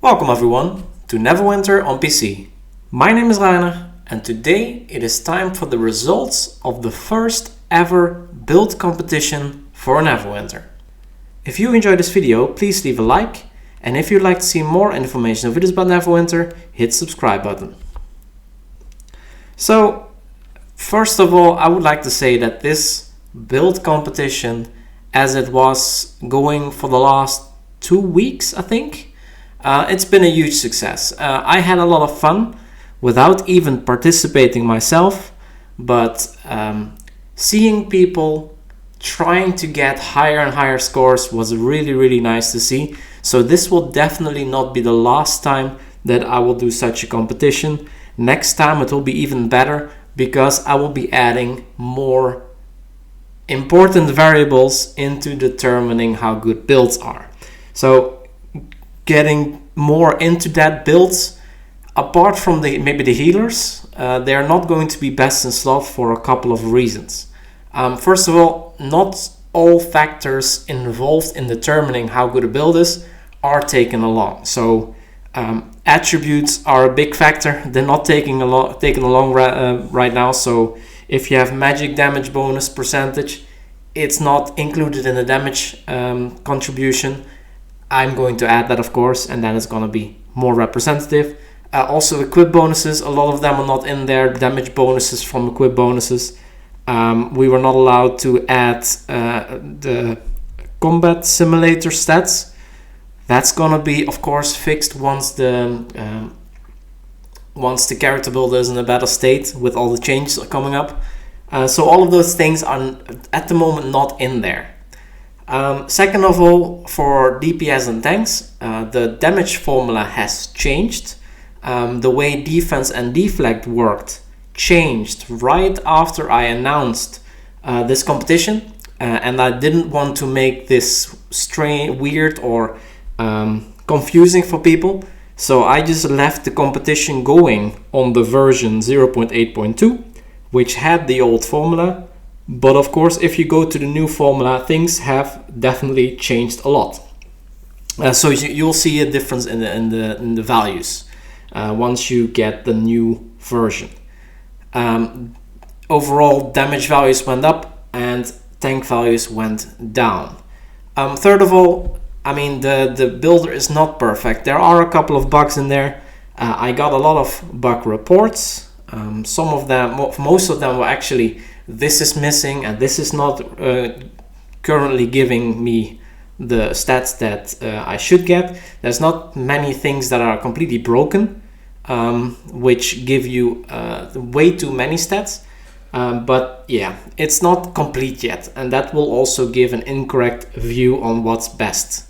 Welcome everyone to Neverwinter on PC. My name is Rainer and today it is time for the results of the first ever build competition for Neverwinter. If you enjoyed this video, please leave a like, and if you'd like to see more information or videos about Neverwinter, hit the subscribe button. So, first of all, I would like to say that this build competition, as it was going for the last 2 weeks, I think, it's been a huge success. I had a lot of fun without even participating myself, but seeing people trying to get higher and higher scores was really nice to see. So this will definitely not be the last time that I will do such a competition. Next time it will be even better because I will be adding more important variables into determining how good builds are. So getting more into that builds, apart from maybe the healers, they are not going to be best in slot for a couple of reasons. First of all, not all factors involved in determining how good a build is are taken along. So attributes are a big factor. They're not taken along right now. So if you have magic damage bonus percentage, it's not included in the damage contribution. I'm going to add that, of course, and then it's going to be more representative. Also equip bonuses, a lot of them are not in there. Damage bonuses from equip bonuses. We were not allowed to add the combat simulator stats. That's going to be, of course, fixed once the character builder is in a better state with all the changes coming up. So all of those things are at the moment not in there. Second of all, for DPS and tanks, the damage formula has changed. The way defense and deflect worked changed right after I announced this competition, and I didn't want to make this weird or confusing for people, so I just left the competition going on the version 0.8.2, which had the old formula. But of course, if you go to the new formula, things have definitely changed a lot. So you'll see a difference in the values once you get the new version. Overall, damage values went up and tank values went down. Third of all, I mean, the builder is not perfect. There are a couple of bugs in there. I got a lot of bug reports. Some of them, most of them were actually, this is missing and this is not currently giving me the stats that I should get. There's not many things that are completely broken, which give you way too many stats. But yeah, it's not complete yet, and that will also give an incorrect view on what's best.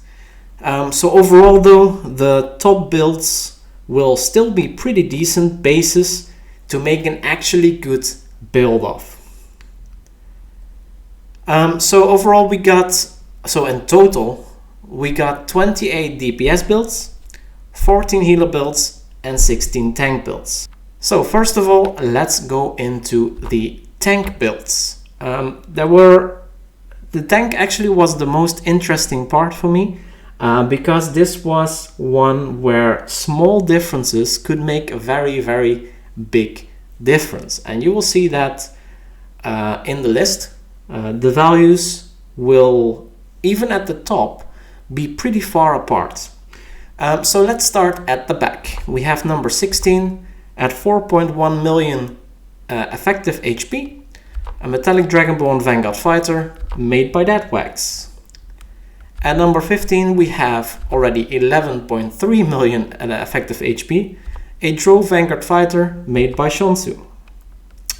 So overall though, the top builds will still be pretty decent basis to make an actually good build of. So overall in total we got 28 DPS builds, 14 healer builds and 16 tank builds. So first of all, let's go into the tank builds. The tank actually was the most interesting part for me, because this was one where small differences could make a very big difference, and you will see that in the list. The values will, even at the top, be pretty far apart. So let's start at the back. We have number 16 at 4.1 million effective HP, a metallic dragonborn vanguard fighter made by Ralexc. At number 15 we have already 11.3 million effective HP, a drow vanguard fighter made by Shansu.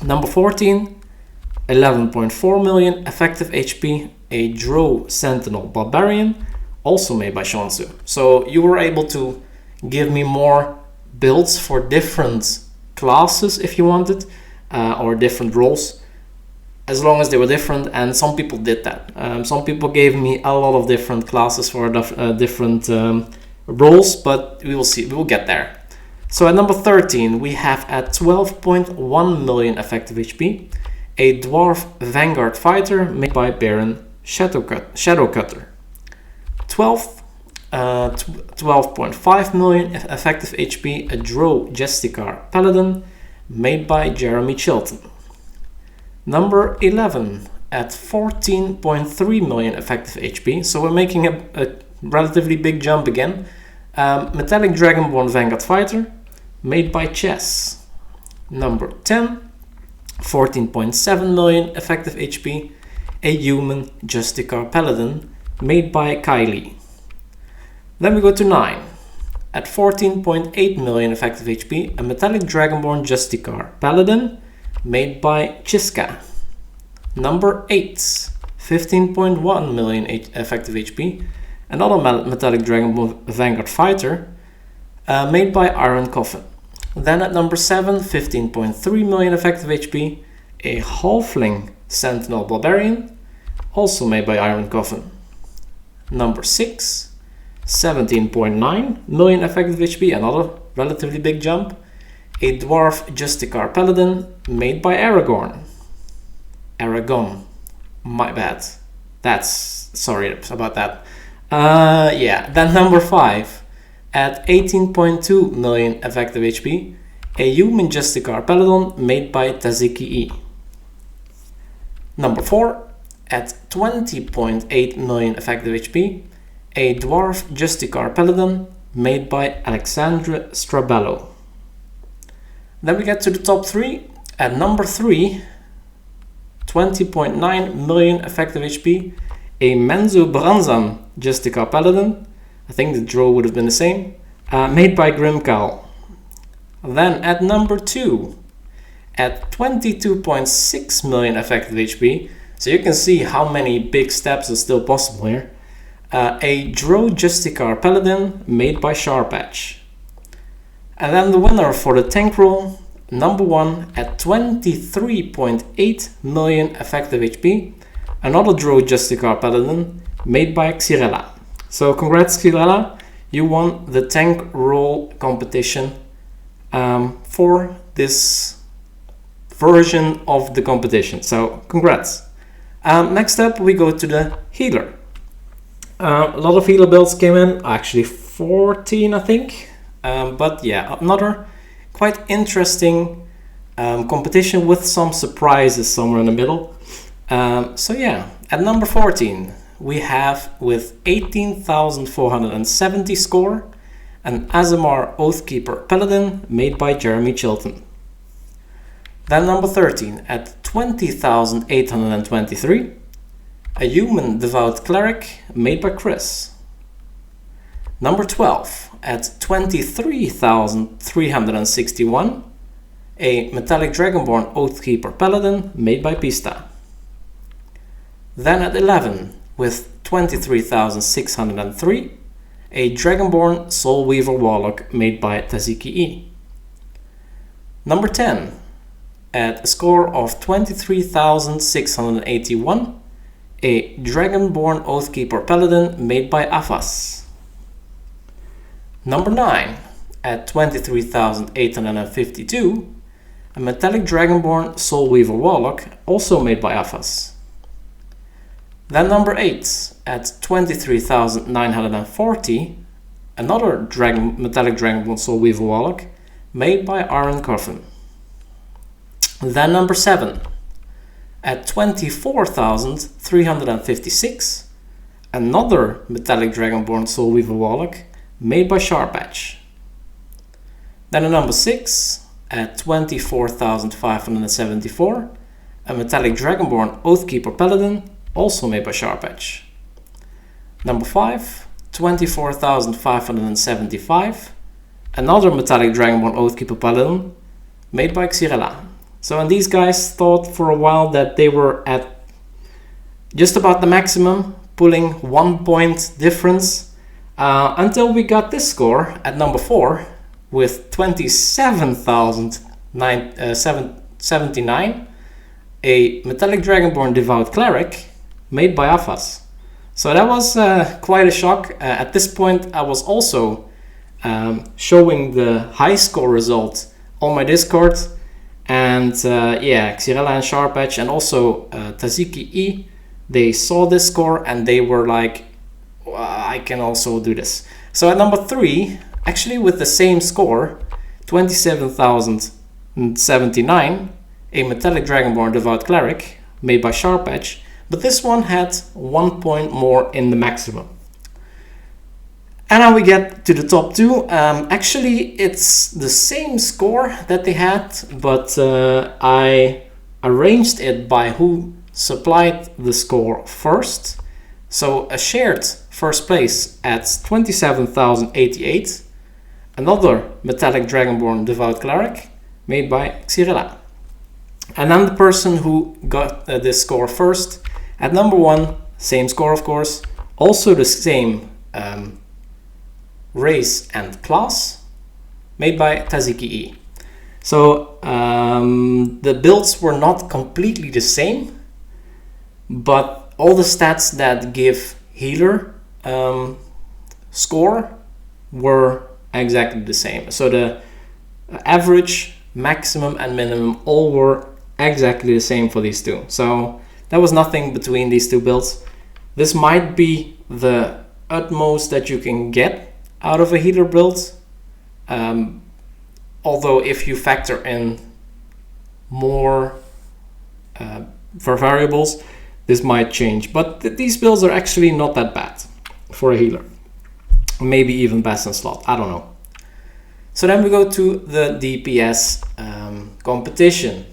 Number 14, 11.4 million effective HP, a drow sentinel barbarian, also made by Shansu. So you were able to give me more builds for different classes if you wanted, or different roles, as long as they were different, and some people did that. Some people gave me a lot of different classes for different roles, but we will see, we will get there. So at number 13 we have at 12.1 million effective HP, a dwarf vanguard fighter made by Baron Shadowcutter. 12th 12.5 million effective HP, a Drow Justicar Paladin made by Jeremy Chilton. Number 11 at 14.3 million effective HP, so we're making a relatively big jump again. Metallic Dragonborn Vanguard Fighter made by Chess. Number 10, 14.7 million effective HP, a human Justicar Paladin made by Kylie. Then we go to 9. At 14.8 million effective HP, a Metallic Dragonborn Justicar Paladin made by Chiska. Number 8, 15.1 million effective HP, another Metallic Dragonborn Vanguard Fighter made by Iron Coffin. Then at number 7, 15.3 million effective HP, a Halfling Sentinel Barbarian, also made by Iron Coffin. Number 6, 17.9 million effective HP, another relatively big jump, a Dwarf Justicar Paladin made by Aragon, my bad. Sorry about that. Yeah, then number 5, at 18.2 million effective HP, a human Justicar Paladin made by Taziki E. Number 4, at 20.8 million effective HP, a Dwarf Justicar Paladin made by Alexandre Strabello. Then we get to the top 3. At number 3, 20.9 million effective HP, a Menzo Branzan Justicar Paladin, I think the draw would have been the same, made by Grimcal. Then at number 2, at 22.6 million effective HP, so you can see how many big steps are still possible here, a Drow Justicar Paladin made by Sharpatch. And then the winner for the tank roll, number 1 at 23.8 million effective HP, another Drow Justicar Paladin made by Cyril. So congrats Cyril, you won the tank roll competition for this version of the competition. So congrats. Next up we go to the healer. A lot of healer builds came in, actually 14 I think, but yeah, another quite interesting competition with some surprises somewhere in the middle. So yeah, at number 14 we have, with 18,470 score, an Azamar Oathkeeper Paladin made by Jeremy Chilton. Then number 13 at 20,823, a human Devout Cleric made by Chris. Number 12 at 23,361, a Metallic Dragonborn Oathkeeper Paladin made by Pista. Then at 11 with 23,603, a Dragonborn Soulweaver Warlock made by Taziki E. Number 10 at a score of 23,681, a Dragonborn Oathkeeper Paladin made by Afas. Number 9 at 23,852, a Metallic Dragonborn Soulweaver Warlock also made by Afas. Then number 8 at 23,940, another Metallic Dragonborn Soulweaver Warlock made by Iron Coffin. Then number 7 at 24,356, another Metallic Dragonborn Soulweaver Warlock made by Sharpatch. Then at number 6 at 24,574, a Metallic Dragonborn Oathkeeper Paladin also made by Sharpatch. Number 5, 24,575, another Metallic Dragonborn Oathkeeper Paladin made by Xyrella. So, and these guys thought for a while that they were at just about the maximum, pulling 1 point difference, until we got this score at number 4 with 27,779, a Metallic Dragonborn Devout Cleric made by Afas. So that was quite a shock. At this point I was also showing the high score result on my Discord, and yeah, Xyrella and Sharpatch and also Taziki E, they saw this score and they were like, I can also do this. So at number 3, actually with the same score, 27,079, a Metallic Dragonborn Devout Cleric made by Sharp Edge, but this one had 1 point more in the maximum. And now we get to the top 2. Actually, it's the same score that they had, but I arranged it by who supplied the score first. So a shared first place at 27,088, another Metallic Dragonborn Devout Cleric made by Cyril. And then the person who got this score first at number 1, same score of course, also the same race and class, made by Taziki. So the builds were not completely the same, but all the stats that give healer score were exactly the same. So the average, maximum and minimum all were exactly the same for these two. So there was nothing between these two builds. This might be the utmost that you can get out of a healer build, although if you factor in more for variables, this might change, but these builds are actually not that bad for a healer. Maybe even best in slot, I don't know. So then we go to the DPS competition.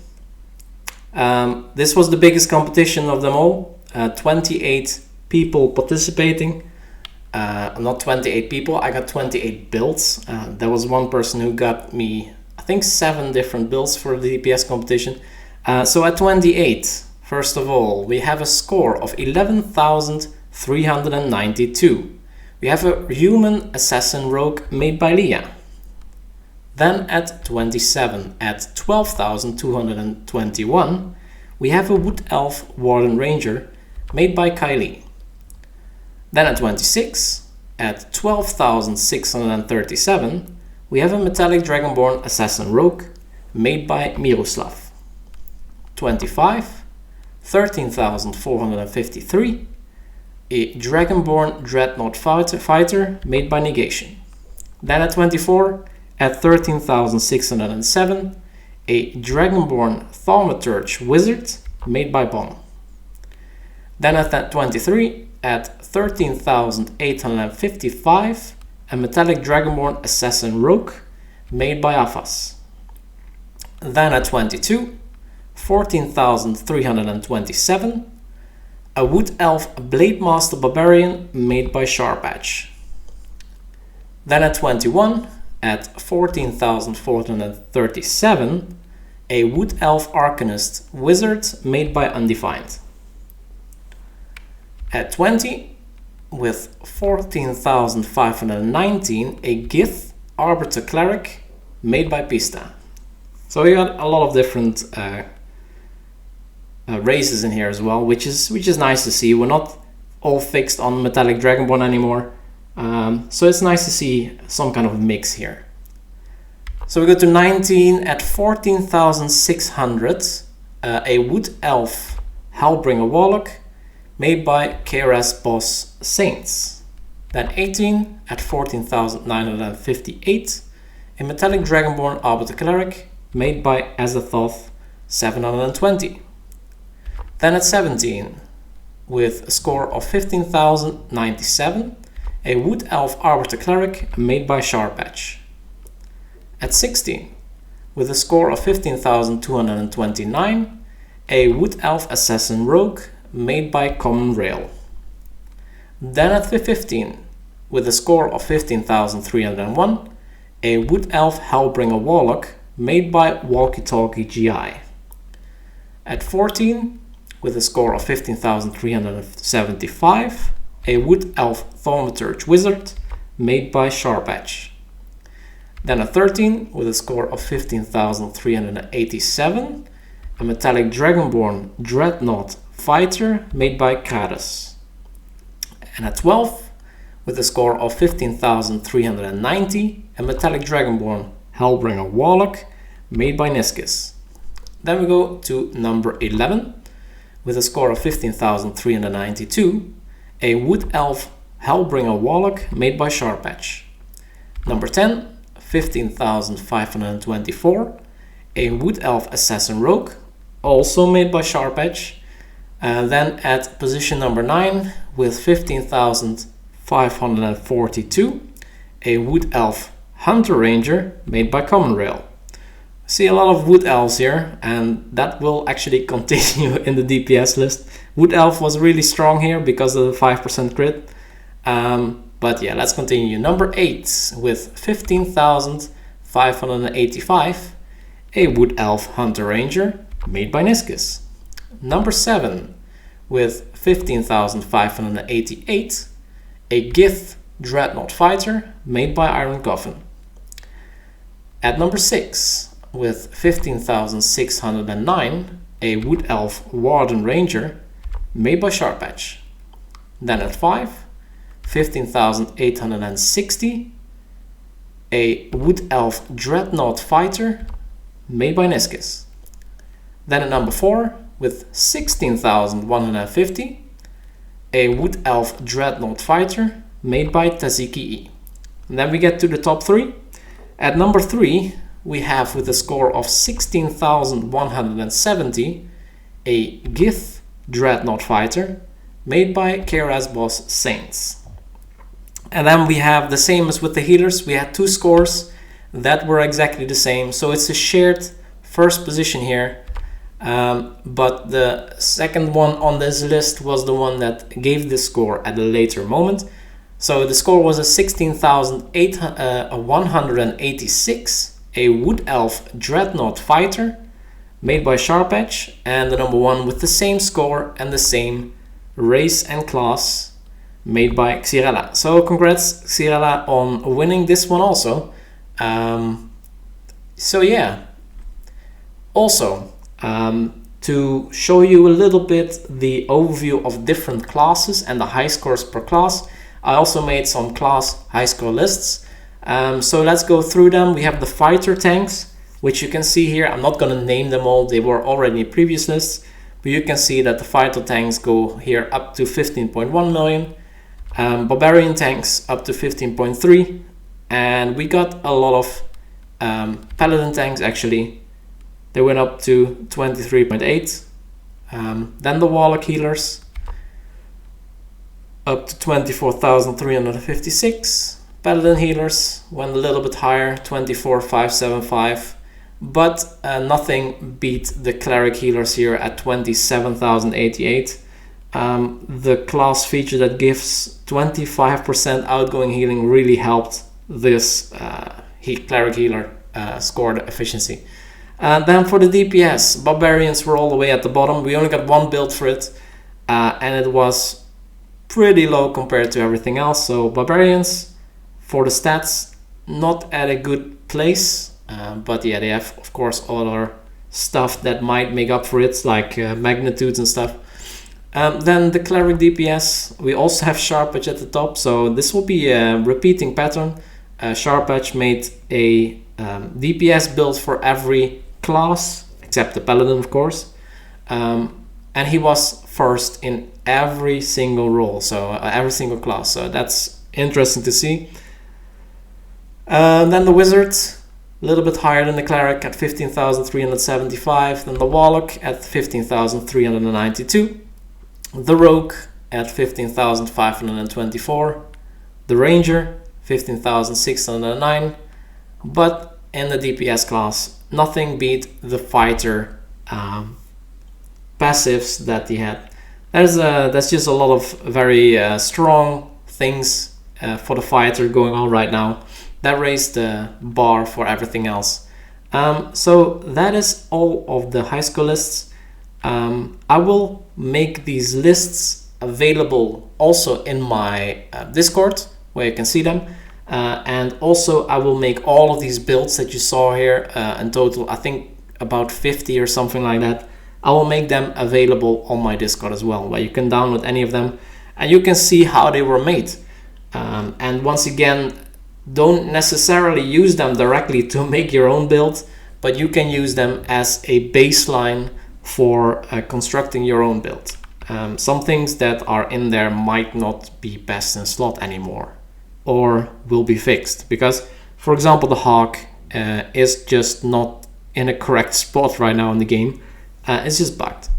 This was the biggest competition of them all. 28 people participating. Not 28 people, I got 28 builds. There was one person who got me, I think, 7 different builds for the DPS competition. So at 28, first of all, we have a score of 11,392. We have a human assassin rogue made by Leah. Then at 27, at 12,221, we have a wood elf warden ranger made by Kylie. Then at 26, at 12,637, we have a Metallic Dragonborn Assassin Rogue made by Miroslav. 25, 13,453, a Dragonborn Dreadnought Fighter made by Negation. Then at 24, at 13,607, a Dragonborn Thaumaturge Wizard made by Bon. Then at that 23, at 13,855, a Metallic Dragonborn Assassin Rogue made by Afas. Then at 22, 14,327, a Wood Elf Blade Master Barbarian made by Sharp Edge. Then at 21, at 14,437, a Wood Elf Arcanist Wizard made by Undefined. At 20, with 14,519, a Gith Arbiter Cleric made by Pista. So we got a lot of different races in here as well, which is nice to see. We're not all fixed on Metallic Dragonborn anymore, so it's nice to see some kind of mix here. So we go to 19 at 14,600, a Wood Elf Hellbringer Warlock made by KRS Boss Saints. Then 18 at 14,958, a Metallic Dragonborn Arbiter Cleric made by Azathoth 720. Then at 17, with a score of 15,097, a Wood Elf Arbiter Cleric made by Sharp Edge. At 16, with a score of 15,229, a Wood Elf Assassin Rogue made by Common Rail. Then at 15, with a score of 15,301, a Wood Elf Hellbringer Warlock made by Walkie Talkie GI. At 14, with a score of 15,375, a Wood Elf Thaumaturge Wizard made by Sharp Edge. Then at 13, with a score of 15,387, a Metallic Dragonborn Dreadnought Fighter made by Kratos. And at 12, with a score of 15,390, a Metallic Dragonborn Hellbringer Warlock made by Niskis. Then we go to number 11, with a score of 15,392, a Wood Elf Hellbringer Warlock made by Sharpatch. Number 10, 15,524, a Wood Elf Assassin Rogue, also made by Sharpatch. Then at position number 9 with 15,542, a Wood Elf Hunter Ranger made by Common Rail. See a lot of Wood Elves here, and that will actually continue in the DPS list. Wood Elf was really strong here because of the 5% crit. But yeah, let's continue. Number 8 with 15,585, a Wood Elf Hunter Ranger made by Niscus. Number 7 with 15,588, a Gith Dreadnought Fighter made by Iron Coffin. At number 6 with 15,609, a Wood Elf Warden Ranger made by Sharpatch. Then at 5, 15,860, a Wood Elf Dreadnought Fighter made by Niscus. Then at number 4 with 16,150, a Wood Elf Dreadnought Fighter made by Taziki. And then we get to the top 3. At number 3 we have, with a score of 16,170, a Gith Dreadnought Fighter made by Kera's Boss Saints. And then we have the same as with the healers. We had 2 scores that were exactly the same, so it's a shared first position here. But the second one on this list was the one that gave the score at a later moment. So the score was a 16,186, a Wood Elf Dreadnought Fighter made by Sharpatch, and the number 1 with the same score and the same race and class made by Cyril. So congrats Cyril on winning this one also. So yeah, also to show you a little bit the overview of different classes and the high scores per class, I also made some class high score lists. So let's go through them. We have the fighter tanks, which you can see here. I'm not going to name them all, they were already in previous lists, but you can see that the fighter tanks go here up to 15.1 million, barbarian tanks up to 15.3, and we got a lot of paladin tanks actually. They went up to 23.8. Then the warlock healers up to 24,356. Paladin healers went a little bit higher, 24,575, but nothing beat the cleric healers here at 27,088. The class feature that gives 25% outgoing healing really helped this cleric healer scored efficiency. Then for the DPS, barbarians were all the way at the bottom. We only got 1 build for it, and it was pretty low compared to everything else. So barbarians, for the stats, not at a good place, but yeah, they have of course other stuff that might make up for it, like magnitudes and stuff. Then the cleric DPS, we also have Sharpatch at the top, so this will be a repeating pattern. Sharpatch made a DPS build for every class except the paladin, of course, and he was first in every single role, so every single class, so that's interesting to see. Then the wizard, a little bit higher than the cleric at 15,375, then the warlock at 15,392, the rogue at 15,524, the ranger 15,609, but in the DPS class nothing beat the fighter passives that he had. That's just a lot of very strong things for the fighter going on right now. That raised the bar for everything else. So that is all of the high score lists. I will make these lists available also in my Discord, where you can see them. And also I will make all of these builds that you saw here, in total I think about 50 or something like that. I will make them available on my Discord as well, where you can download any of them and you can see how they were made. And once again, don't necessarily use them directly to make your own build, but you can use them as a baseline for constructing your own build. some things that are in there might not be best in slot anymore, or will be fixed. Because, for example, the hawk is just not in a correct spot right now in the game. It's just bugged,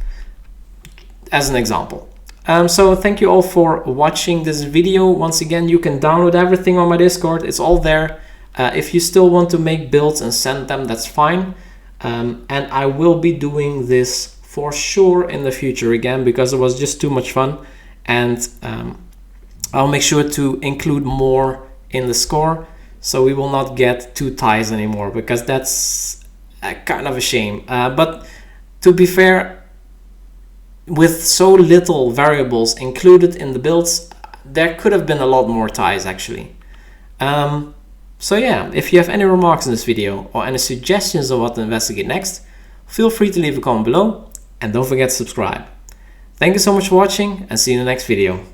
as an example. So thank you all for watching this video. Once again, you can download everything on my Discord. It's all there. If you still want to make builds and send them, that's fine. And I will be doing this for sure in the future again, because it was just too much fun. And I'll make sure to include more in the score, so we will not get 2 ties anymore, because that's kind of a shame. But to be fair, with so little variables included in the builds, there could have been a lot more ties actually. So yeah, if you have any remarks in this video or any suggestions on what to investigate next, feel free to leave a comment below, and don't forget to subscribe. Thank you so much for watching, and see you in the next video.